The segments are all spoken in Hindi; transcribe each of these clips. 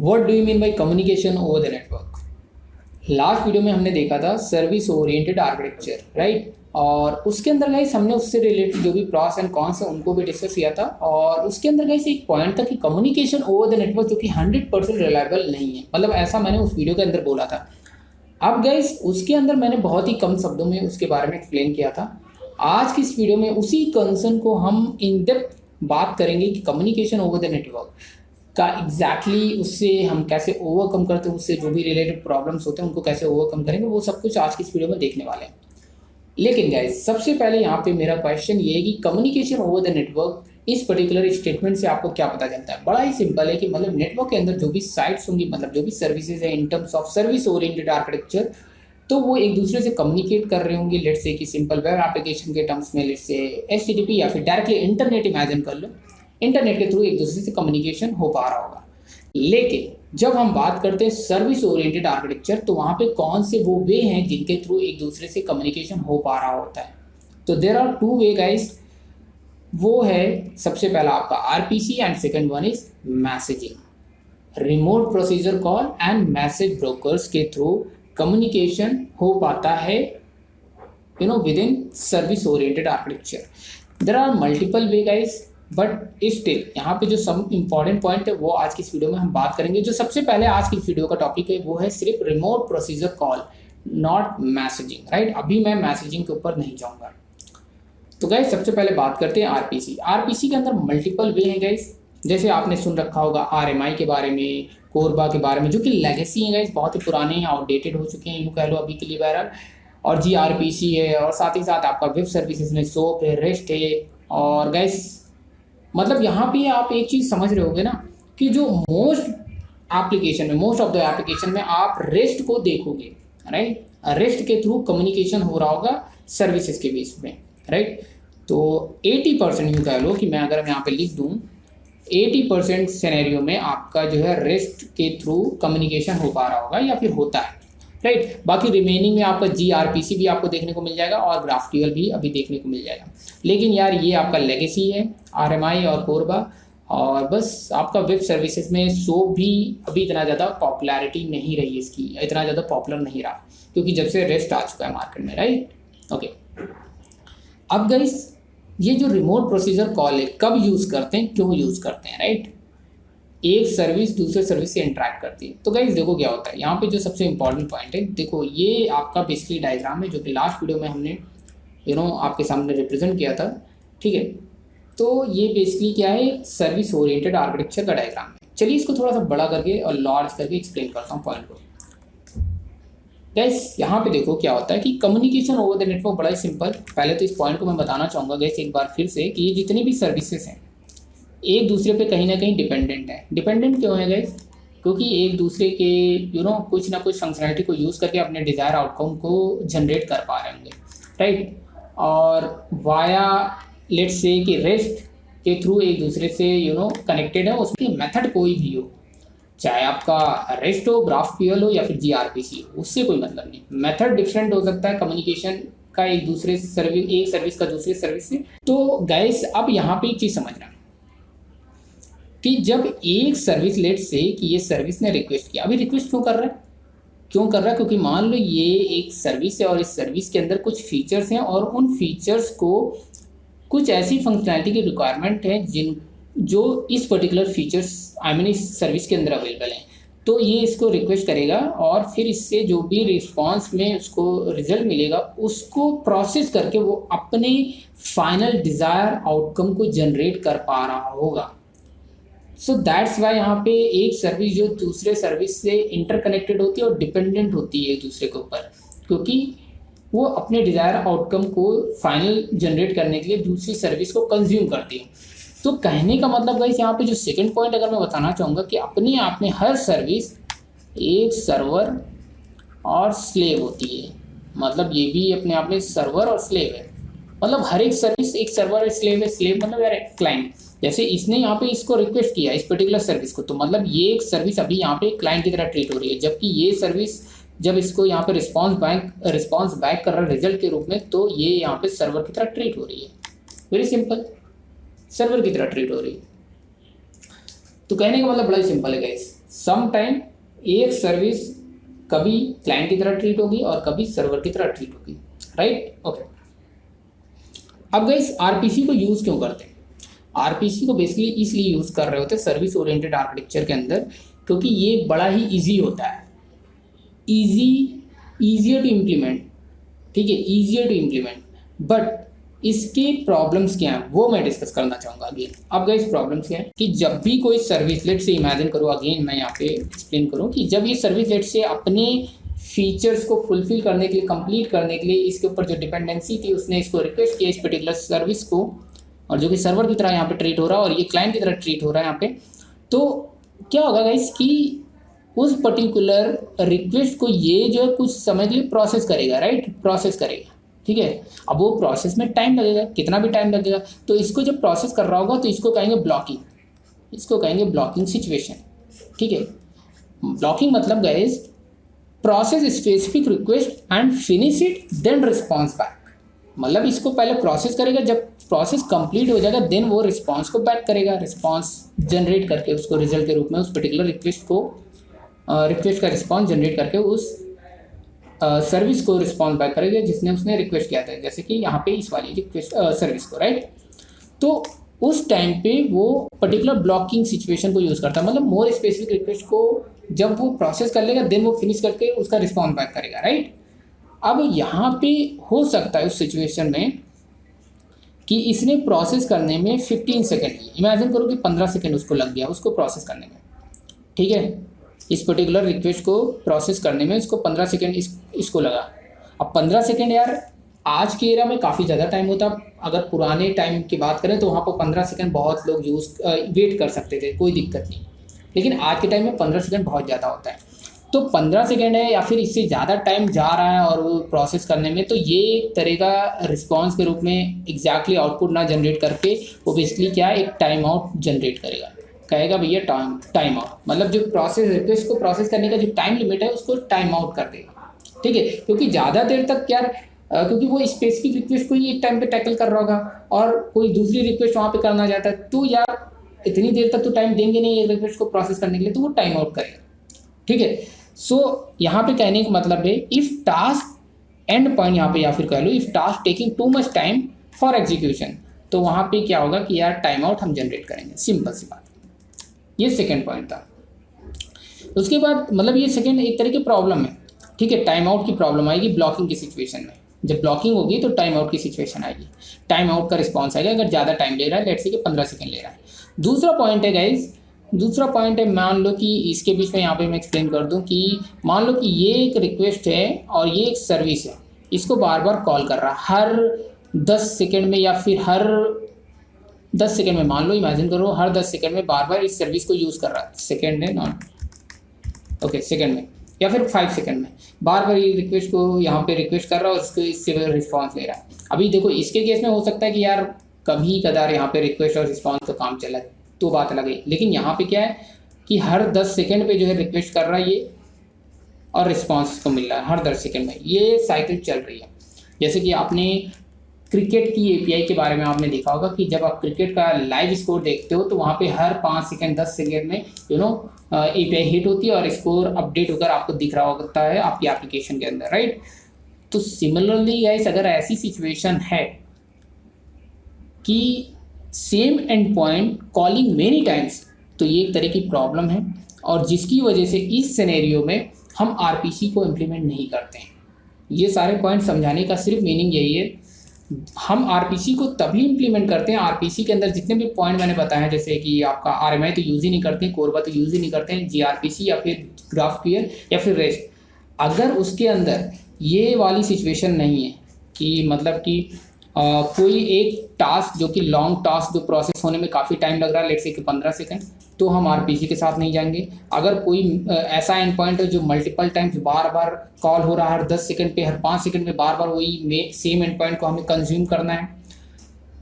What do you mean by communication over the network. Last video में हमने देखा था सर्विस ओरिएंटेड आर्किटेक्चर, राइट। और उसके अंदर गाइस हमने उससे रिलेटेड जो भी प्रॉस एंड कॉन्स है उनको भी डिस्कस किया था। और उसके अंदर गाइस एक पॉइंट था कि कम्युनिकेशन ओवर द नेटवर्क जो कि 100% रिलायबल नहीं है, मतलब ऐसा मैंने उस वीडियो के अंदर बोला था। अब गाइस उसके अंदर मैंने बहुत ही कम शब्दों में उसके बारे में एक्सप्लेन किया था। आज की इस वीडियो में उसी कंसर्न को हम इन डेप्थ बात करेंगे कि कम्युनिकेशन ओवर द नेटवर्क का एग्जैक्टली उससे हम कैसे ओवरकम करते हैं, उससे जो भी रिलेटेड प्रॉब्लम्स होते हैं उनको कैसे ओवरकम करेंगे, वो सब कुछ आज की इस वीडियो में देखने वाले हैं। लेकिन गाइस सबसे पहले यहाँ पे मेरा क्वेश्चन ये है कि कम्युनिकेशन ओवर द नेटवर्क इस पर्टिकुलर स्टेटमेंट से आपको क्या पता चलता है। बड़ा ही सिंपल है कि मतलब नेटवर्क के अंदर जो भी साइट्स होंगी, मतलब जो भी सर्विसेज है in terms of service oriented architecture, तो वो एक दूसरे से कम्युनिकेट कर रहे होंगे। लेट्स से कि सिंपल वेब एप्लीकेशन के टर्म्स में लेट्स से HTTP या फिर डायरेक्टली इंटरनेट इमेजिन कर लो, इंटरनेट के थ्रू एक दूसरे से कम्युनिकेशन हो पा रहा होगा। लेकिन जब हम बात करते हैं सर्विस ओरिएंटेड आर्किटेक्चर, तो वहाँ पे कौन से वो वे हैं जिनके थ्रू एक दूसरे से कम्युनिकेशन हो पा रहा होता है। तो there are two ways guys. वो है सबसे पहला आपका RPC and second one is messaging. Remote procedure call and message brokers के थ्रू कम्युनिकेशन हो पाता है within service oriented architecture. There are multiple ways guys, but still यहाँ पे जो सम इम्पॉर्टेंट पॉइंट है वो आज की इस वीडियो में हम बात करेंगे। जो सबसे पहले आज की वीडियो का टॉपिक है वो है सिर्फ remote procedure call, not messaging, right. अभी मैं मैसेजिंग के ऊपर नहीं जाऊँगा। तो गाइस सबसे पहले बात करते हैं RPC के अंदर मल्टीपल वे हैं गाइस। जैसे आपने सुन रखा होगा RMI के बारे में, कोरबा के बारे में, जो कि लेगेसी हैं गाइस, बहुत ही पुराने हैं, आउटडेटेड हो चुके हैं यूँ कह लो अभी के लिए बहरहाल। और gRPC है, और साथ ही साथ आपका वेब सर्विसेज में SOAP है, REST है। और गाइस मतलब यहाँ पे आप एक चीज़ समझ रहे होगे ना कि जो मोस्ट ऑफ द एप्लीकेशन में आप REST को देखोगे, राइट। REST के थ्रू कम्युनिकेशन हो रहा होगा सर्विसेज के बेस में, राइट। तो 80% यूँ कह लो कि मैं अगर यहाँ पे लिख दूँ 80% सिनेरियो में आपका जो है REST के थ्रू कम्युनिकेशन हो पा रहा होगा या फिर होता है, राइट। बाकी रिमेनिंग में आपका gRPC भी आपको देखने को मिल जाएगा और GraphQL भी अभी देखने को मिल जाएगा। लेकिन यार ये आपका लेगेसी है, RMI और कोरबा। और बस आपका वेब सर्विसेज में SOAP भी अभी इतना ज़्यादा पॉपुलैरिटी नहीं रही, इसकी इतना ज़्यादा पॉपुलर नहीं रहा क्योंकि जब से REST आ चुका है मार्केट में, राइट। ओके, अब गाइस ये जो रिमोट प्रोसीजर कॉल है कब यूज़ करते हैं, क्यों यूज़ करते हैं, राइट। एक सर्विस दूसरे सर्विस से इंटरेक्ट करती है। तो गाइस देखो क्या होता है यहाँ पे, जो सबसे इंपॉर्टेंट पॉइंट है, देखो ये आपका बेसिकली डायग्राम है जो कि लास्ट वीडियो में हमने आपके सामने रिप्रेजेंट किया था, ठीक है। तो ये बेसिकली क्या है, सर्विस ओरिएंटेड आर्किटेक्चर का डायग्राम है। चलिए इसको थोड़ा सा बड़ा करके और लार्ज करके एक्सप्लेन करता हूँ पॉइंट को। गाइस यहाँ पे देखो क्या होता है कि कम्युनिकेशन ओवर द नेटवर्क बड़ा ही सिंपल। पहले तो इस पॉइंट को मैं बताना चाहूँगा गाइस एक बार फिर से कि ये जितनी भी सर्विसेज हैं एक दूसरे पे कहीं ना कहीं डिपेंडेंट है। डिपेंडेंट क्यों है गाइस, क्योंकि एक दूसरे के कुछ ना कुछ फंक्शनैलिटी को यूज़ करके अपने डिज़ायर आउटकम को जनरेट कर पा रहे होंगे, राइट। और वाया लेट्स से कि REST के थ्रू एक दूसरे से कनेक्टेड है। उसकी मेथड कोई भी हो, चाहे आपका REST हो, GraphQL हो या फिर gRPC हो, उससे कोई मतलब नहीं। मेथड डिफरेंट हो सकता है कम्युनिकेशन का एक सर्विस का दूसरे सर्विस से। तो गाइस अब यहाँ पे एक चीज़ समझना कि जब एक सर्विस लेट्स से कि ये सर्विस ने रिक्वेस्ट किया, अभी रिक्वेस्ट क्यों कर रहा है, क्योंकि मान लो ये एक सर्विस है और इस सर्विस के अंदर कुछ फीचर्स हैं और उन फीचर्स को कुछ ऐसी फंक्शनैलिटी की रिक्वायरमेंट है जो इस पर्टिकुलर फीचर्स इस सर्विस के अंदर अवेलेबल हैं। तो ये इसको रिक्वेस्ट करेगा और फिर इससे जो भी रिस्पॉन्स में उसको रिजल्ट मिलेगा उसको प्रोसेस करके वो अपने फाइनल डिज़ायर आउटकम को जनरेट कर पा रहा होगा। सो दैट्स वाई यहाँ पे एक सर्विस जो दूसरे सर्विस से इंटरकनेक्टेड होती है और डिपेंडेंट होती है एक दूसरे के ऊपर, क्योंकि वो अपने डिज़ायर आउटकम को फाइनल जनरेट करने के लिए दूसरी सर्विस को कंज्यूम करती है। तो कहने का मतलब गाइस यहाँ पे जो सेकंड पॉइंट अगर मैं बताना चाहूँगा कि अपने आप में हर सर्विस एक सर्वर और स्लेव होती है। मतलब ये भी अपने आप में सर्वर और स्लेव है, मतलब हर एक सर्विस एक सर्वर और स्लेव है। स्लेव मतलब यार क्लाइंट। जैसे इसने यहाँ पे इसको रिक्वेस्ट किया इस पर्टिकुलर सर्विस को, तो मतलब ये एक सर्विस अभी यहाँ पे क्लाइंट की तरह ट्रीट हो रही है, जबकि ये सर्विस जब इसको यहाँ पे रिस्पॉन्स बैक कर रहा है रिजल्ट के रूप में, तो ये यहाँ पे सर्वर की तरह ट्रीट हो रही है। वेरी सिंपल, सर्वर की तरह ट्रीट हो रही है। तो कहने का मतलब बड़ा ही सिंपल है गाइस सम टाइम एक सर्विस कभी क्लाइंट की तरह ट्रीट होगी और कभी सर्वर की तरह ट्रीट होगी, राइट। ओके, अब गाइस आरपीसी को यूज़ क्यों करते हैं? आरपीसी को बेसिकली इसलिए यूज़ कर रहे होते हैं सर्विस ओरिएंटेड आर्किटेक्चर के अंदर, क्योंकि ये बड़ा ही ईजी होता है, ईजियर टू इम्प्लीमेंट, ठीक है, ईजियर टू इम्प्लीमेंट। बट इसके प्रॉब्लम्स क्या हैं वो मैं डिस्कस करना चाहूँगा अगेन। अब गाइस प्रॉब्लम्स क्या है कि जब भी कोई सर्विस, लेट से इमेजिन करो, अगेन मैं यहाँ पे एक्सप्लेन करूँ कि जब ये सर्विस लेट से अपने फीचर्स को फुलफिल करने के लिए, कंप्लीट करने के लिए इसके ऊपर जो डिपेंडेंसी थी उसने इसको रिक्वेस्ट किया इस पर्टिकुलर सर्विस को, और जो कि सर्वर की तरह यहाँ पे ट्रीट हो रहा है और ये क्लाइंट की तरह ट्रीट हो रहा है यहाँ पे, तो क्या होगा गाइस कि उस पर्टिकुलर रिक्वेस्ट को ये जो है कुछ समय के लिए प्रोसेस करेगा, राइट, प्रोसेस करेगा, ठीक है। अब वो प्रोसेस में टाइम लगेगा, कितना भी टाइम लगेगा, तो इसको जब प्रोसेस कर रहा होगा तो इसको कहेंगे ब्लॉकिंग, इसको कहेंगे ब्लॉकिंग सिचुएशन, ठीक है। ब्लॉकिंग मतलब guys process specific request and finish it then response back, मतलब इसको पहले प्रोसेस करेगा, जब प्रोसेस कंप्लीट हो जाएगा देन वो रिस्पॉन्स को बैक करेगा, रिस्पॉन्स जनरेट करके उसको रिजल्ट के रूप में उस पर्टिकुलर रिक्वेस्ट को, रिक्वेस्ट का रिस्पॉन्स जनरेट करके उस सर्विस को रिस्पॉन्स बैक करेगा जिसने उसने रिक्वेस्ट किया था, जैसे कि यहाँ पे इस वाली रिक्वेस्ट सर्विस को, राइट। तो उस टाइम पे वो पर्टिकुलर ब्लॉकिंग सिचुएशन को यूज़ करता है, मतलब मोर स्पेसिफिक रिक्वेस्ट को जब वो प्रोसेस कर लेगा देन वो फिनिश करके उसका रिस्पॉन्स बैक करेगा, राइट। अब यहाँ पे हो सकता है उस सिचुएशन में कि इसने प्रोसेस करने में 15 सेकेंड लिए, इमेजिन करो कि 15 सेकेंड उसको लग गया उसको प्रोसेस करने में, ठीक है। इस पर्टिकुलर रिक्वेस्ट को प्रोसेस करने में इसको 15 सेकेंड इसको लगा। अब 15 सेकेंड यार आज के एरा में काफ़ी ज़्यादा टाइम होता, अगर पुराने टाइम की बात करें तो वहाँ पर 15 सेकेंड बहुत लोग वेट कर सकते थे, कोई दिक्कत नहीं, लेकिन आज के टाइम में 15 सेकेंड बहुत ज़्यादा होता है। तो 15 सेकेंड है या फिर इससे ज़्यादा टाइम जा रहा है और वो प्रोसेस करने में, तो ये एक तरह का रिस्पॉन्स के रूप में एग्जैक्टली आउटपुट ना जनरेट करके वो बेसिकली क्या है, एक टाइम आउट जनरेट करेगा, कहेगा भैया टाइम आउट, मतलब जो प्रोसेस रिक्वेस्ट को प्रोसेस करने का जो टाइम लिमिट है उसको टाइम आउट कर देगा, ठीक है। क्योंकि ज़्यादा देर तक यार क्योंकि वो स्पेसिफिक रिक्वेस्ट को ही एक टाइम पे टैकल कर रहा होगा और कोई दूसरी रिक्वेस्ट वहाँ पे करना चाहता है, तो यार इतनी देर तक तो टाइम देंगे नहीं एक रिक्वेस्ट को प्रोसेस करने के लिए, तो वो टाइम आउट करेगा, ठीक है। सो यहाँ पे कहने का मतलब है इफ़ टास्क एंड पॉइंट यहाँ पे, या फिर कह लो if task taking too much time for execution, तो वहाँ पे क्या होगा कि यार टाइम आउट हम जनरेट करेंगे, सिंपल सी बात। ये सेकेंड पॉइंट था। उसके बाद मतलब ये सेकेंड एक तरह की प्रॉब्लम है, ठीक है, टाइम आउट की प्रॉब्लम आएगी ब्लॉकिंग की सिचुएशन में। जब ब्लॉकिंग होगी तो टाइम आउट की सिचुएशन आएगी, टाइम आउट का रिस्पॉन्स आएगा अगर ज़्यादा टाइम ले रहा है, लेट्स से कि 15 सेकेंड ले रहा है। दूसरा पॉइंट है गाइज, दूसरा पॉइंट है, मान लो कि इसके बीच में यहाँ पे मैं एक्सप्लेन कर दूँ कि मान लो कि ये एक रिक्वेस्ट है और ये एक सर्विस है, इसको बार बार कॉल कर रहा है हर 10 सेकेंड में या फिर हर 10 सेकेंड में, मान लो इमेजिन करो हर 10 सेकेंड में बार बार इस सर्विस को यूज़ कर रहा है, सेकेंड है नॉट ओके, सेकेंड में या फिर 5 सेकेंड में बार बार ये रिक्वेस्ट को यहाँ पे रिक्वेस्ट कर रहा है और उसको इससे रिस्पॉन्स ले रहा है। अभी देखो इसके केस में हो सकता है कि यार कभी कदार यहाँ पे रिक्वेस्ट और रिस्पॉन्स तो काम चला तो बात अलग है, लेकिन यहाँ पे क्या है कि हर 10 सेकेंड पे जो है रिक्वेस्ट कर रहा है ये और रिस्पॉन्स को मिल रहा है हर 10 सेकेंड में, ये साइकिल चल रही है। जैसे कि आपने क्रिकेट की एपीआई के बारे में आपने देखा होगा कि जब आप क्रिकेट का लाइव स्कोर देखते हो तो वहाँ पे हर 5 सेकेंड 10 सेकेंड में एपीआई हिट होती है और स्कोर अपडेट होकर आपको दिख रहा होता है आपकी एप्लीकेशन के अंदर, राइट। तो सिमिलरली गाइस अगर ऐसी सिचुएशन है कि same end point calling many times, तो ये एक तरह की प्रॉब्लम है और जिसकी वजह से इस सिनेरियो में हम आरपीसी को इम्प्लीमेंट नहीं करते हैं। ये सारे पॉइंट समझाने का सिर्फ मीनिंग यही है, हम आरपीसी को तभी इम्प्लीमेंट करते हैं, आरपीसी के अंदर जितने भी पॉइंट मैंने बताया हैं, जैसे कि आपका आरएमआई तो यूज़ ही नहीं करते हैं, कोरबा तो यूज़ ही नहीं करते हैं, जीआरपीसी या फिर ग्राफक्यूएल या फिर रेस्ट, अगर उसके अंदर ये वाली सिचुएशन नहीं है कि मतलब कि कोई एक टास्क जो कि लॉन्ग टास्क जो प्रोसेस होने में काफ़ी टाइम लग रहा है, लेट्स से कि 15 सेकेंड, तो हम आरपीसी के साथ नहीं जाएंगे। अगर कोई ऐसा एंड पॉइंट है जो मल्टीपल टाइम्स बार बार कॉल हो रहा है, हर 10 सेकेंड पे हर 5 सेकेंड में बार बार वही सेम एंड पॉइंट को हमें कंज्यूम करना है,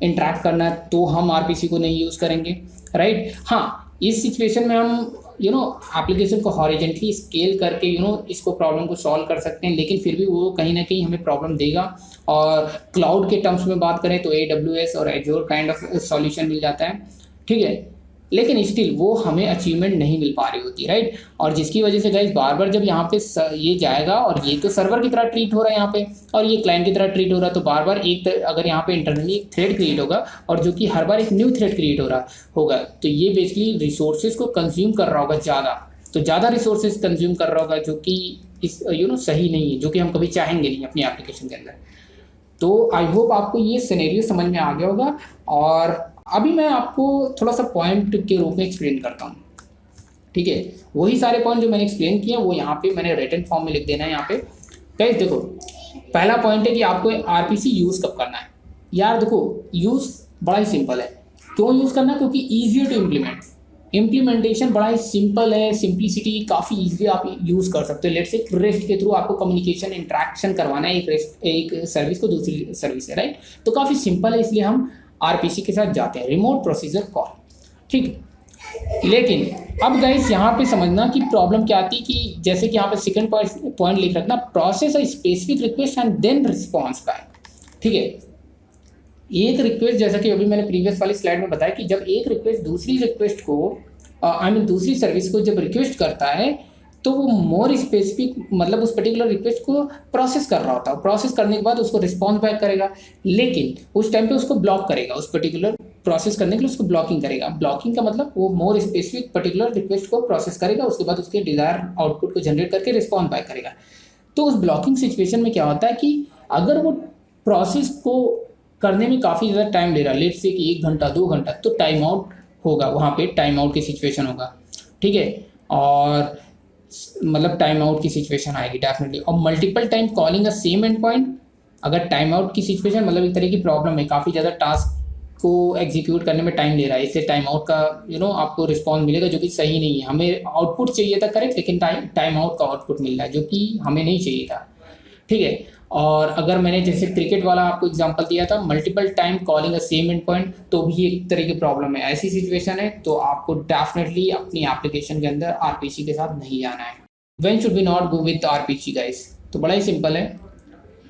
इंटरेक्ट करना है, तो हम आरपीसी को नहीं यूज़ करेंगे, राइट। हाँ, इस सिचुएशन में हम एप्लीकेशन को हॉरिजेंटली स्केल करके इसको प्रॉब्लम को सॉल्व कर सकते हैं, लेकिन फिर भी वो कहीं ना कहीं हमें प्रॉब्लम देगा। और क्लाउड के टर्म्स में बात करें तो AWS और एजोर काइंड ऑफ सॉल्यूशन मिल जाता है, ठीक है। लेकिन स्टिल वो हमें अचीवमेंट नहीं मिल पा रही होती, राइट। और जिसकी वजह से गाइस बार बार जब यहाँ पे ये जाएगा, और ये तो सर्वर की तरह ट्रीट हो रहा है यहाँ पे, और ये क्लाइंट की तरह ट्रीट हो रहा है, तो बार बार अगर यहाँ पे इंटरनली एक थ्रेड क्रिएट होगा, और जो कि हर बार एक न्यू थ्रेड क्रिएट हो रहा होगा, तो ये बेसिकली रिसोर्सेज को कंज्यूम कर रहा होगा ज़्यादा, तो ज़्यादा रिसोर्सेज कंज्यूम कर रहा होगा, जो कि इस सही नहीं है, जो कि हम कभी चाहेंगे नहीं अपनी एप्लीकेशन के अंदर। तो आई होप आपको ये सिनेरियो समझ में आ गया होगा। और अभी मैं आपको थोड़ा सा पॉइंट के रूप में एक्सप्लेन करता हूँ, ठीक है। वही सारे पॉइंट जो मैंने एक्सप्लेन किए वो यहाँ पे मैंने रिटन फॉर्म में लिख देना है यहाँ पे। गाइस देखो, पहला पॉइंट है कि आपको आरपीसी यूज़ कब करना है। यार देखो, यूज़ बड़ा ही सिंपल है। क्यों यूज़ करना है? क्योंकि ईजियर टू इम्प्लीमेंट, इम्प्लीमेंटेशन बड़ा ही सिंपल है, सिंप्लिसिटी काफ़ी ईजिली आप यूज़ कर सकते हो। लेट्स से रेस्ट के थ्रू आपको कम्युनिकेशन इंट्रैक्शन करवाना है एक सर्विस को दूसरी सर्विस से, राइट। तो काफ़ी सिंपल है, इसलिए हम आरपीसी के साथ जाते हैं, रिमोट प्रोसीजर कॉल, ठीक। लेकिन अब गाइस यहाँ पे समझना कि प्रॉब्लम क्या आती है, कि जैसे कि यहाँ पे सेकंड पॉइंट लिख रखना, process a specific request and then response back, ठीक है। एक रिक्वेस्ट, जैसा कि अभी मैंने प्रीवियस वाली स्लाइड में बताया, कि जब एक रिक्वेस्ट दूसरी रिक्वेस्ट को दूसरी सर्विस को जब रिक्वेस्ट करता है, तो वो मोर स्पेसिफिक, मतलब उस पर्टिकुलर रिक्वेस्ट को प्रोसेस कर रहा होता है। प्रोसेस करने के बाद उसको रिस्पॉन्स बैक करेगा, लेकिन उस टाइम पे उसको ब्लॉक करेगा, उस पर्टिकुलर प्रोसेस करने के लिए उसको ब्लॉकिंग करेगा। ब्लॉकिंग का मतलब वो मोर स्पेसिफिक पर्टिकुलर रिक्वेस्ट को प्रोसेस करेगा, उसके बाद उसके डिजायर आउटपुट को जनरेट करके रिस्पॉन्स बैक करेगा। तो उस ब्लॉकिंग सिचुएशन में क्या होता है कि अगर वो प्रोसेस को करने में काफ़ी ज़्यादा टाइम ले रहा है, लेट्स से कि 1 घंटा 2 घंटा, तो टाइम आउट होगा, वहाँ पे टाइम आउट की सिचुएशन होगा, ठीक है। और मतलब टाइम आउट की सिचुएशन आएगी डेफिनेटली। और मल्टीपल टाइम कॉलिंग अ सेम एंड पॉइंट, अगर टाइम आउट की सिचुएशन मतलब एक तरह की प्रॉब्लम है, काफ़ी ज़्यादा टास्क को एग्जीक्यूट करने में टाइम ले रहा है, इससे टाइम आउट का आपको रिस्पॉन्स मिलेगा, जो कि सही नहीं है। हमें आउटपुट चाहिए था करेक्ट, लेकिन टाइम आउट का आउटपुट मिल रहा है, जो कि हमें नहीं चाहिए था, ठीक है। और अगर मैंने जैसे क्रिकेट वाला आपको एग्जांपल दिया था, मल्टीपल टाइम कॉलिंग अ सेम एंड पॉइंट, तो भी एक तरह की प्रॉब्लम है। ऐसी सिचुएशन है तो आपको डेफिनेटली अपनी एप्लीकेशन के अंदर आरपीसी के साथ नहीं जाना है। When should we not go with RPC guys? तो बड़ा ही सिंपल है,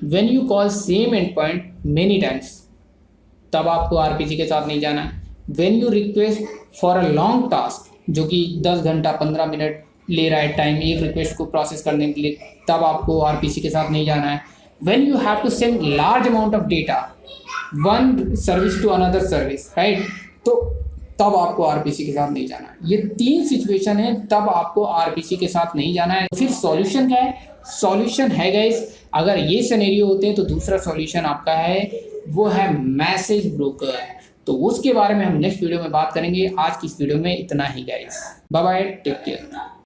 when you call same end point many times, तब आपको आरपीसी के साथ नहीं जाना है। When you request for a long task, जो कि 10 घंटा 15 मिनट ले रहा है टाइम एक रिक्वेस्ट को प्रोसेस करने के लिए, तब आपको आरपीसी के साथ नहीं जाना है। When you have to send large amount of data one service to another service, right, तो तब आपको आरपीसी के साथ नहीं जाना है। ये 3 सिचुएशन है, तब आपको आरपीसी के साथ नहीं जाना है। फिर सॉल्यूशन क्या है? सॉल्यूशन है गाइस, अगर ये सिनेरियो होते हैं तो दूसरा सॉल्यूशन आपका है, वो है मैसेज ब्रोकर। तो उसके बारे में हम नेक्स्ट वीडियो में बात करेंगे। आज की इस वीडियो में इतना ही guys, bye bye, take care.